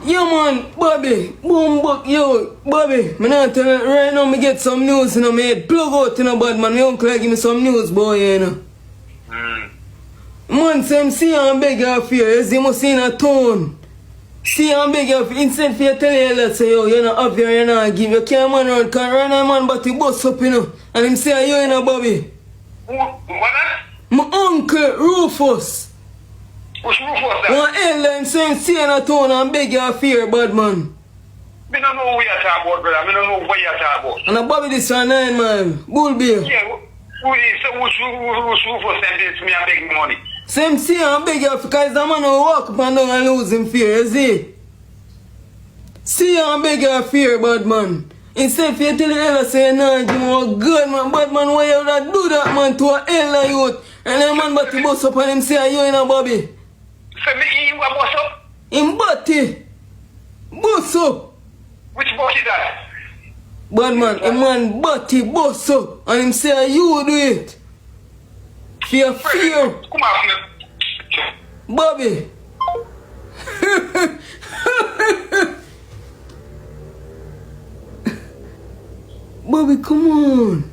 Yeah, man, Bobby, boom, buck, yo, Bobby, me not tell you, right now me get some news, you know, me head plug out, you know, bad man, my uncle give me some news, boy, you know. Man, say him see and beg you for you, see him see in a tone. See and beg you, instead for you tell you that, say, yo, you're not up here, you're not give, you can't man around, cause right now, man, but he bust up, you know, and him say, you know, Bobby. What that? My uncle, Rufus. Which Rufus that? One elder, him say him see in a tone and beg you for you, bad man. Me don't know what you're talking about, brother. Me don't know what you're talking about. And a Bobby this one 9 man, Bull Beer. Yeah, which Rufus sent this to me and beg me money? Same see and beg you because the man who walk up and down and lose him fear, you see? See and beg you fear, bad man. Instead for you tell the elder say, nah, give me a good man, bad man, why you would do that, man, to a elder youth? And that man but he bust up and him say, you in a Bobby. So me, he was bust up? Him butty. Bust up. Which bus is that? Bad man, a man butty, bust up. And him say, you do it. Fear, fear. Come on, man. Bobby. Bobby, come on.